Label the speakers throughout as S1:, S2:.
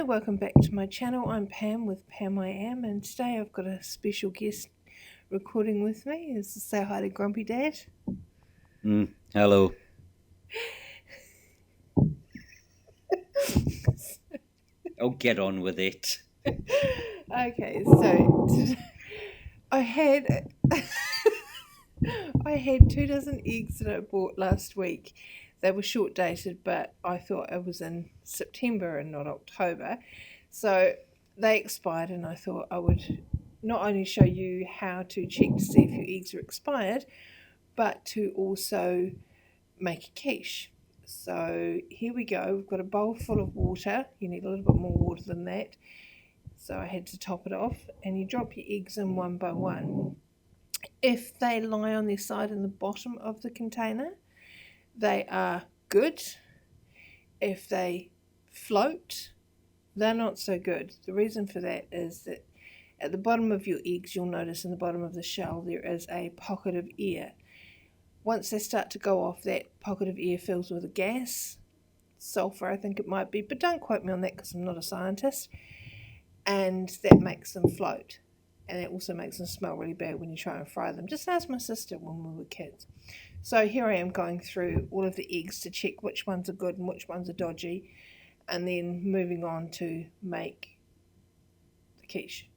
S1: welcome back to my channel. I'm Pam with Pam I Am, and today I've got a special guest recording with me. Is to say hi to Grumpy Dad.
S2: Hello. Oh, get on with it.
S1: Okay, so today I had I had 2 dozen eggs that I bought last week. They were short dated, but I thought it was in September and not October. So they expired, and I thought I would not only show you how to check to see if your eggs are expired, but to also make a quiche. So here we go. We've got a bowl full of water. You need a little bit more water than that. So I had to top it off, and you drop your eggs in one by one. If they lie on their side in the bottom of the container, they are good. If they float, they're not so good. The reason for that is that at the bottom of your eggs, you'll notice in the bottom of the shell there is a pocket of air. Once they start to go off, that pocket of air fills with a gas, sulfur I think it might be, but don't quote me on that because I'm not a scientist, and that makes them float. And it also makes them smell really bad when you try and fry them. Just ask my sister when we were kids. So here I am going through all of the eggs to check which ones are good and which ones are dodgy, and then moving on to make the quiche.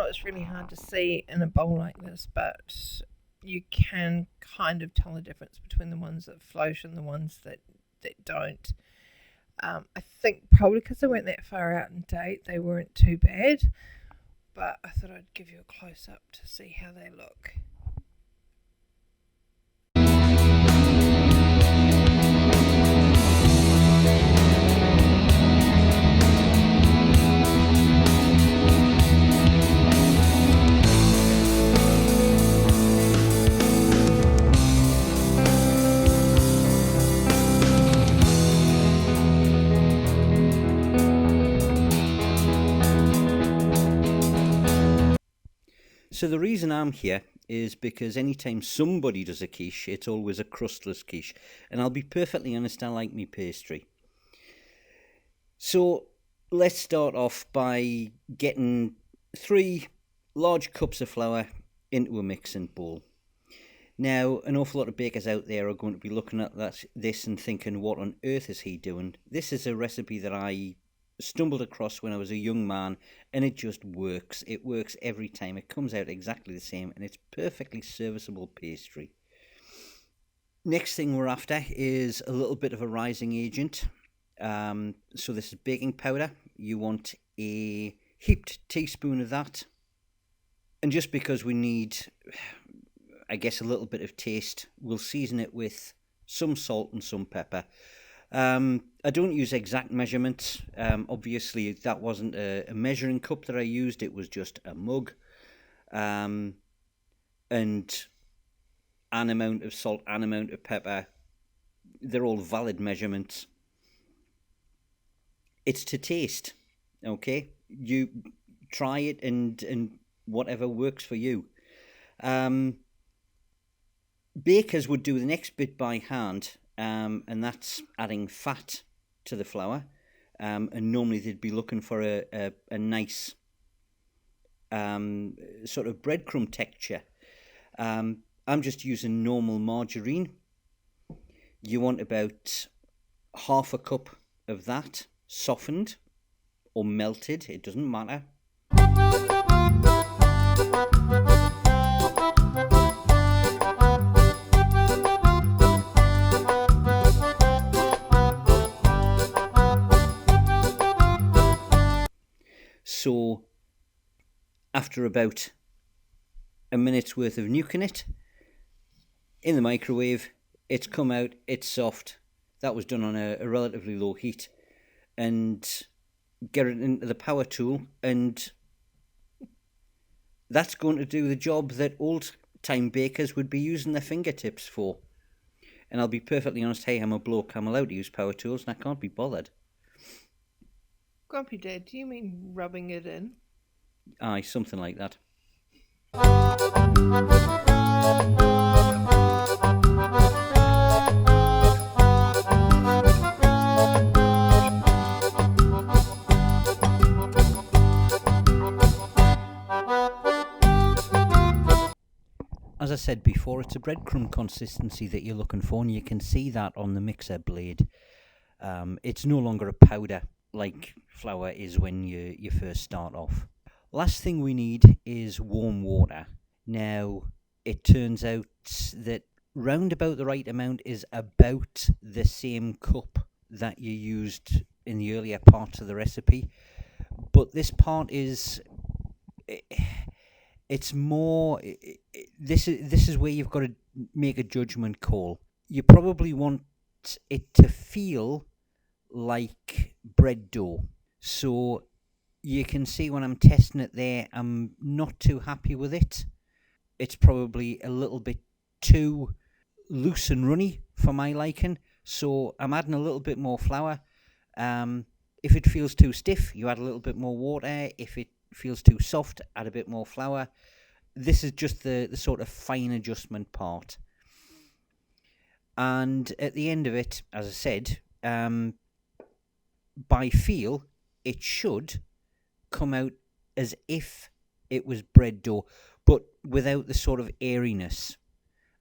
S1: It's really hard to see in a bowl like this, but you can kind of tell the difference between the ones that float and the ones that don't. I think probably because they weren't that far out in date, they weren't too bad, but I thought I'd give you a close up to see how they look.
S2: So the reason I'm here is because anytime somebody does a quiche, it's always a crustless quiche. And I'll be perfectly honest, I like me pastry. So let's start off by getting 3 large cups of flour into a mixing bowl. Now, an awful lot of bakers out there are going to be looking at this and thinking, what on earth is he doing? This is a recipe that I stumbled across when I was a young man, and it just works. It works every time. It comes out exactly the same, and it's perfectly serviceable pastry. Next thing we're after is a little bit of a rising agent. So this is baking powder. You want a heaped teaspoon of that. And just because we need, I guess, a little bit of taste, we'll season it with some salt and some pepper. I don't use exact measurements. Obviously, that wasn't a measuring cup that I used. It was just a mug. And an amount of salt, an amount of pepper. They're all valid measurements. It's to taste, okay? You try it and whatever works for you. Bakers would do the next bit by hand, and that's adding fat to the flour. And normally they'd be looking for a nice sort of breadcrumb texture. I'm just using normal margarine. You want about half a cup of that, softened or melted, it doesn't matter. So after about a minute's worth of nuking it in the microwave, it's come out, it's soft. That was done on a relatively low heat. And get it into the power tool, and that's going to do the job that old time bakers would be using their fingertips for. And I'll be perfectly honest, hey, I'm a bloke, I'm allowed to use power tools, and I can't be bothered.
S1: Grumpy Dad, do you mean rubbing it in?
S2: Aye, something like that. As I said before, it's a breadcrumb consistency that you're looking for, and you can see that on the mixer blade. It's no longer a powder like flour is when you first start off. Last thing we need is warm water. Now, it turns out that round about the right amount is about the same cup that you used in the earlier parts of the recipe. But this part is... It's more... This is where you've got to make a judgment call. You probably want it to feel like bread dough. So you can see when I'm testing it there, I'm not too happy with it. It's probably a little bit too loose and runny for my liking. So I'm adding a little bit more flour. If it feels too stiff, you add a little bit more water. If it feels too soft, add a bit more flour. This is just the sort of fine adjustment part. And at the end of it, as I said, by feel, it should come out as if it was bread dough, but without the sort of airiness.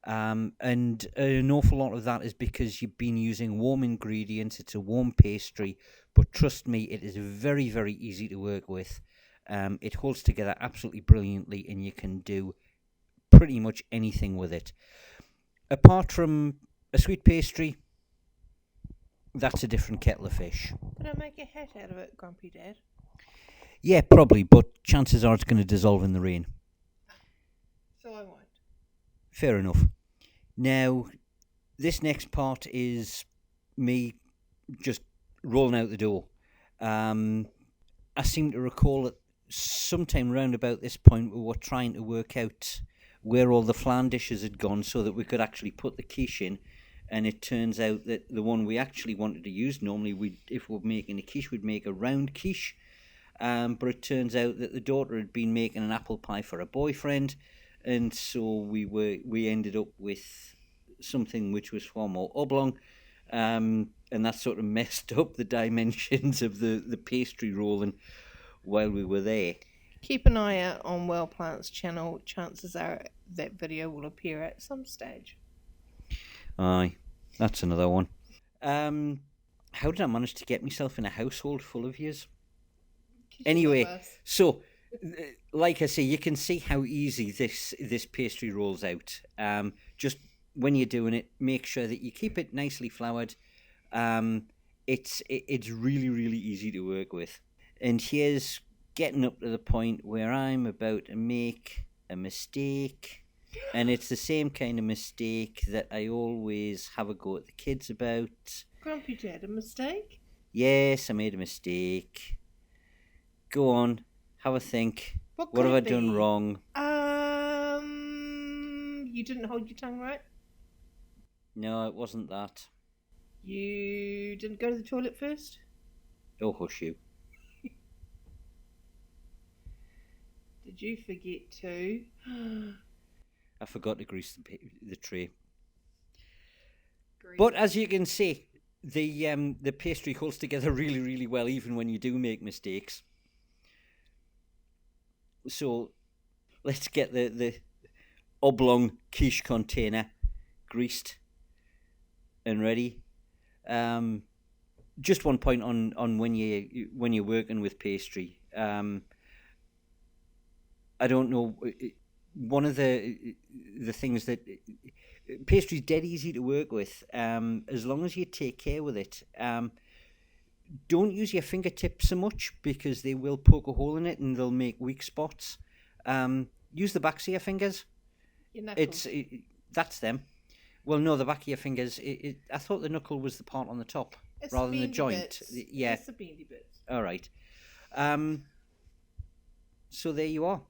S2: And an awful lot of that is because you've been using warm ingredients. It's a warm pastry, but trust me, it is very, very easy to work with. It holds together absolutely brilliantly, and you can do pretty much anything with it. Apart from a sweet pastry, that's a different kettle of fish.
S1: Can I make a hat out of it, Grumpy Dad?
S2: Yeah, probably, but chances are it's going to dissolve in the rain.
S1: So I won't.
S2: Fair enough. Now, this next part is me just rolling out the door. I seem to recall that sometime round about this point we were trying to work out where all the flan dishes had gone so that we could actually put the quiche in. And it turns out that the one we actually wanted to use, normally if we're making a quiche, we'd make a round quiche. But it turns out that the daughter had been making an apple pie for a boyfriend, and so we ended up with something which was far more oblong, and that sort of messed up the dimensions of the pastry rolling while we were there.
S1: Keep an eye out on Well Plant's channel. Chances are that video will appear at some stage.
S2: Aye, that's another one. How did I manage to get myself in a household full of yous? Anyway, so like I say, you can see how easy this pastry rolls out. Just when you're doing it, make sure that you keep it nicely floured. It's really, really easy to work with. And here's getting up to the point where I'm about to make a mistake. And it's the same kind of mistake that I always have a go at the kids about.
S1: Grumpy Dad, a mistake?
S2: Yes, I made a mistake. Go on, have a think. What have I done wrong?
S1: You didn't hold your tongue right?
S2: No, it wasn't that.
S1: You didn't go to the toilet first?
S2: Oh, hush you.
S1: Did you forget to?
S2: I forgot to grease the tray. But as you can see, the pastry holds together really, really well, even when you do make mistakes. So let's get the oblong quiche container greased and ready. Just one point on when you're working with pastry. I don't know. One of the things that pastry's dead easy to work with, as long as you take care with it. Don't use your fingertips so much because they will poke a hole in it and they'll make weak spots. Use the backs of your fingers.
S1: Your knuckles.
S2: That's them. Well, no, the back of your fingers. I thought the knuckle was the part on the top rather than the joint. Yeah,
S1: it's the bendy bit.
S2: All right. So there you are.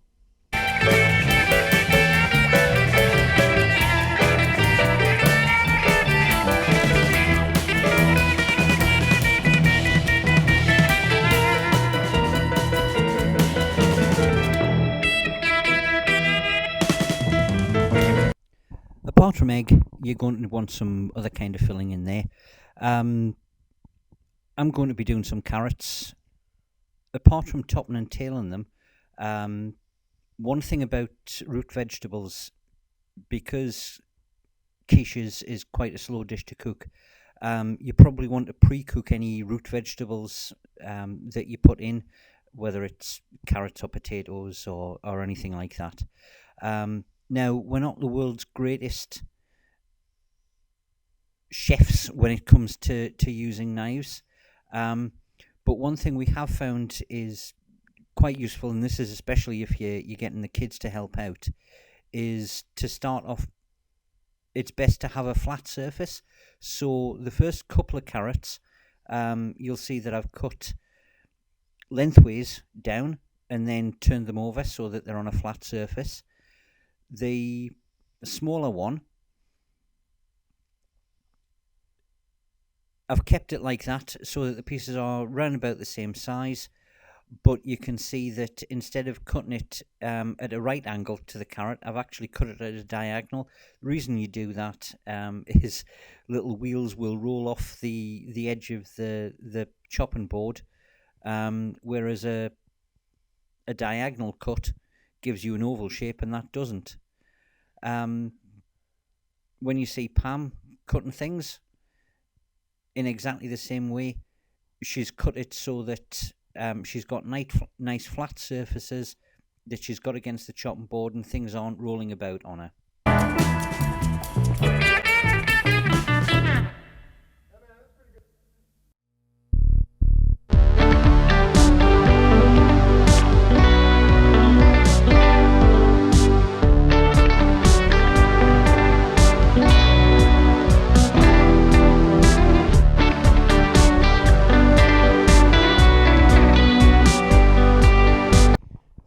S2: Apart from egg, you're going to want some other kind of filling in there. I'm going to be doing some carrots. Apart from topping and tailing them, one thing about root vegetables, because quiche is quite a slow dish to cook, you probably want to pre-cook any root vegetables that you put in, whether it's carrots or potatoes or anything like that. Now, we're not the world's greatest chefs when it comes to using knives, but one thing we have found is quite useful, and this is especially if you're getting the kids to help out, is to start off, it's best to have a flat surface. So the first couple of carrots, you'll see that I've cut lengthways down and then turned them over so that they're on a flat surface. The smaller one, I've kept it like that so that the pieces are round about the same size, but you can see that instead of cutting it at a right angle to the carrot, I've actually cut it at a diagonal. The reason you do that is little wheels will roll off the edge of the chopping board, whereas a diagonal cut gives you an oval shape, and that doesn't. When you see Pam cutting things in exactly the same way, she's cut it so that she's got nice flat surfaces that she's got against the chopping board, and things aren't rolling about on her.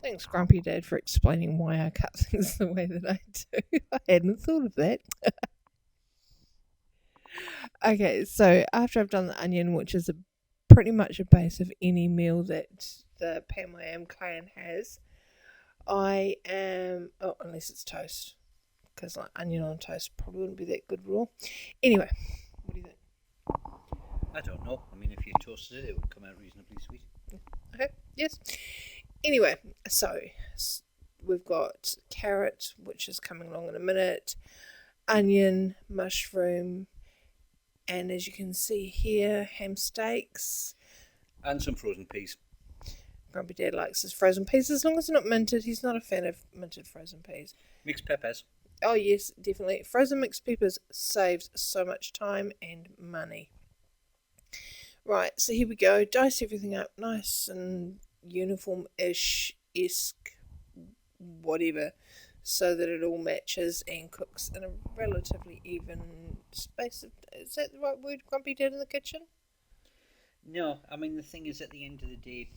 S1: Thanks, Grumpy Dad, for explaining why I cut things the way that I do. I hadn't thought of that. Okay, so after I've done the onion, which is pretty much a base of any meal that the Pam I Am clan has, I am... Oh, unless it's toast. Because like onion on toast probably wouldn't be that good raw. Anyway, what do you think?
S2: I don't know. I mean, if you toasted it, it would come out reasonably sweet.
S1: Okay, yes. Anyway, so we've got carrot, which is coming along in a minute, onion, mushroom, and as you can see here, ham steaks.
S2: And some frozen peas.
S1: Grumpy Dad likes his frozen peas as long as they're not minted. He's not a fan of minted frozen peas.
S2: Mixed peppers.
S1: Oh yes, definitely. Frozen mixed peppers saves so much time and money. Right, so here we go. Dice everything up nice and uniform-ish-esque, whatever, so that it all matches and cooks in a relatively even space of... Is that the right word, Grumpy Dad, in the kitchen?
S2: No, I mean, the thing is, at the end of the day,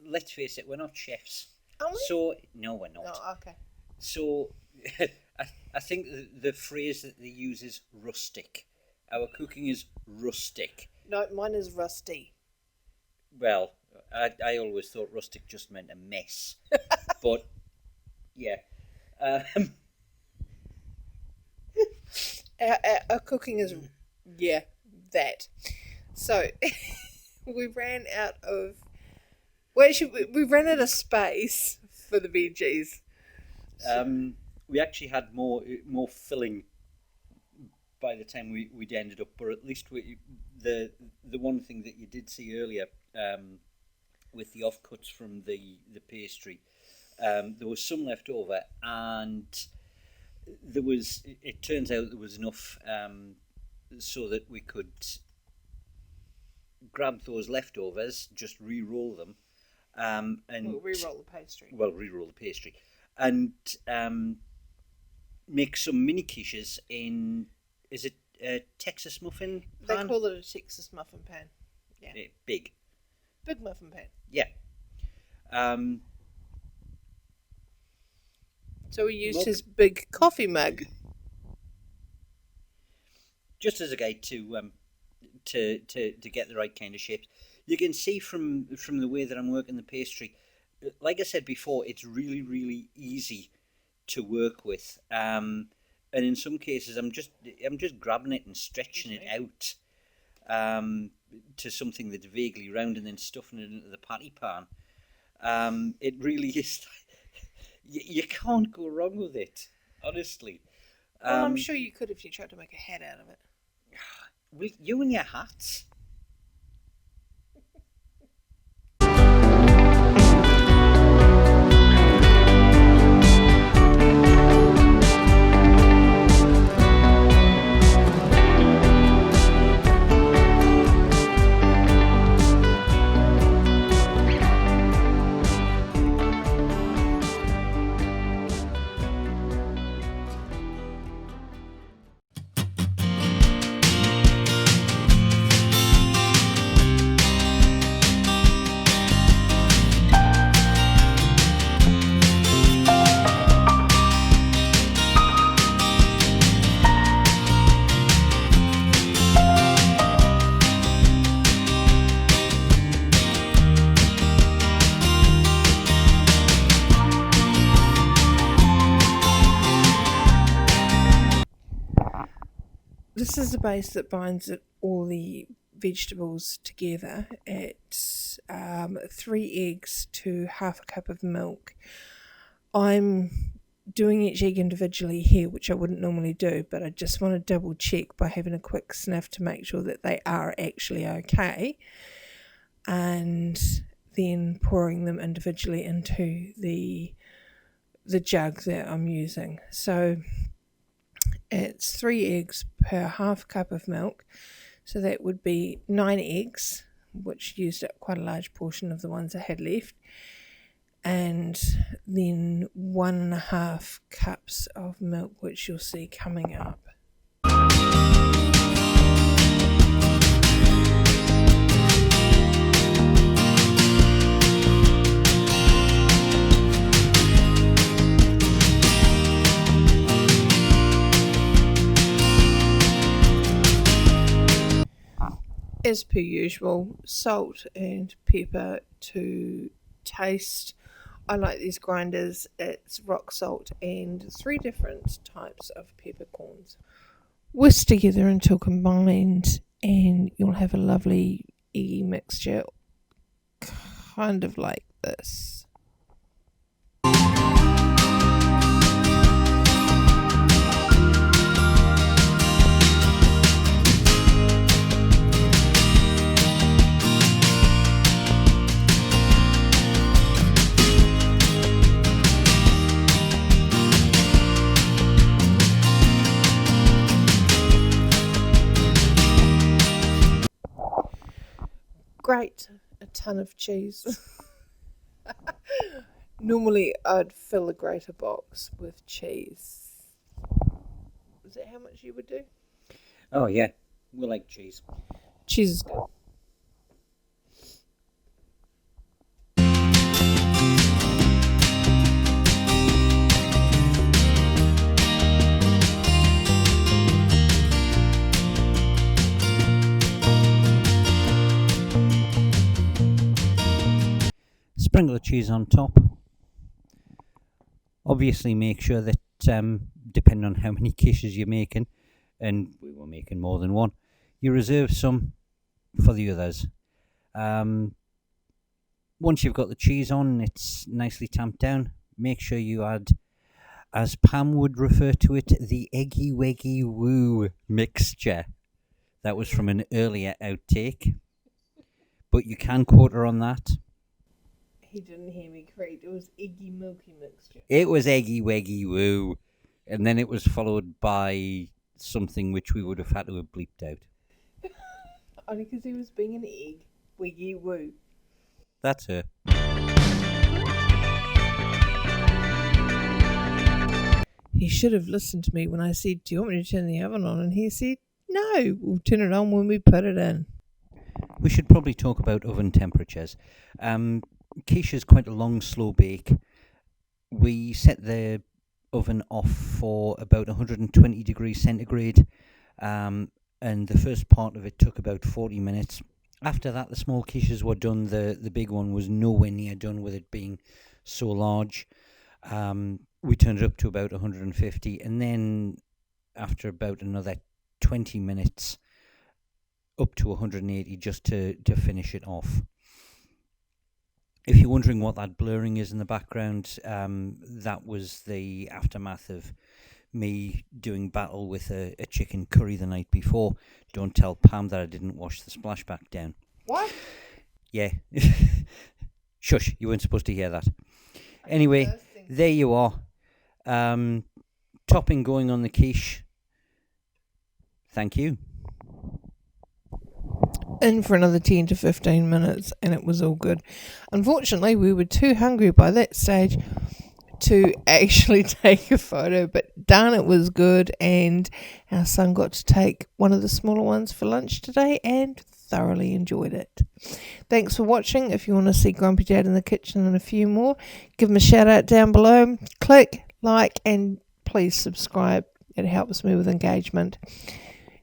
S2: let's face it, we're not chefs.
S1: Are we?
S2: So, no, we're not.
S1: Oh, okay.
S2: So, I think the phrase that they use is rustic. Our cooking is rustic.
S1: No, mine is rusty.
S2: Well, I always thought rustic just meant a mess. But, yeah.
S1: Our cooking is, yeah, that. So we ran out of. Well, actually, we ran out of space for the veggies.
S2: We actually had more filling by the time we'd ended up, but at least the one thing that you did see earlier, with the offcuts from the pastry, there was some left over, and there was. It turns out there was enough, so that we could grab those leftovers, just re-roll them, and
S1: We'll re-roll the pastry.
S2: re-roll the pastry, and make some mini quiches in. Is it a Texas muffin pan?
S1: They call it a Texas muffin pan. Yeah.
S2: Big
S1: muffin pan.
S2: Yeah.
S1: So we used his big coffee mug.
S2: Just as a guide to get the right kind of shapes. You can see from the way that I'm working the pastry, like I said before, it's really, really easy to work with. And in some cases, I'm just grabbing it and stretching it out to something that's vaguely round, and then stuffing it into the patty pan. It really is. You can't go wrong with it, honestly.
S1: Well, I'm sure you could if you tried to make a hat out of it.
S2: Well, you and your hats.
S1: This is the base that binds all the vegetables together. It's 3 eggs to half a cup of milk. I'm doing each egg individually here, which I wouldn't normally do, but I just want to double check by having a quick sniff to make sure that they are actually okay, and then pouring them individually into the jug that I'm using. So it's 3 eggs per half cup of milk, so that would be 9 eggs, which used up quite a large portion of the ones I had left, and then 1.5 cups of milk, which you'll see coming up. As per usual, salt and pepper to taste. I like these grinders. It's rock salt and 3 different types of peppercorns. Whisk together until combined, and you'll have a lovely eggy mixture, kind of like this. Grate a ton of cheese. Normally I'd fill a grater box with cheese. Is that how much you would do?
S2: Oh yeah, we like cheese.
S1: Cheese is good.
S2: Sprinkle the cheese on top. Obviously make sure that, depending on how many quiches you're making, and we were making more than one, you reserve some for the others. Once you've got the cheese on, it's nicely tamped down. Make sure you add, as Pam would refer to it, the eggy weggy woo mixture. That was from an earlier outtake, but you can quote her on that.
S1: He didn't hear me correct. It was eggy milky mixture.
S2: It was eggy weggy woo, and then it was followed by something which we would have had to have bleeped out.
S1: Only because he was being an egg. Wiggy woo.
S2: That's her.
S1: He should have listened to me when I said, do you want me to turn the oven on? And he said, no, we'll turn it on when we put it in.
S2: We should probably talk about oven temperatures. Quiche is quite a long, slow bake. We set the oven off for about 120 degrees centigrade, and the first part of it took about 40 minutes. After that, the small quiches were done. The big one was nowhere near done, with it being so large. We turned it up to about 150, and then after about another 20 minutes, up to 180, just to finish it off. If you're wondering what that blurring is in the background, that was the aftermath of me doing battle with a chicken curry the night before. Don't tell Pam that I didn't wash the splashback down.
S1: What?
S2: Yeah. Shush, you weren't supposed to hear that. Anyway, there you are. Topping going on the quiche. Thank you.
S1: In for another 10 to 15 minutes, and it was all good. Unfortunately, we were too hungry by that stage to actually take a photo, but darn, it was good, and our son got to take one of the smaller ones for lunch today and thoroughly enjoyed it. Thanks for watching. If you want to see Grumpy Dad in the kitchen and a few more, give him a shout out down below. Click like and please subscribe. It helps me with engagement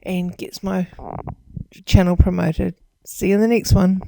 S1: and gets my channel promoted. See you in the next one.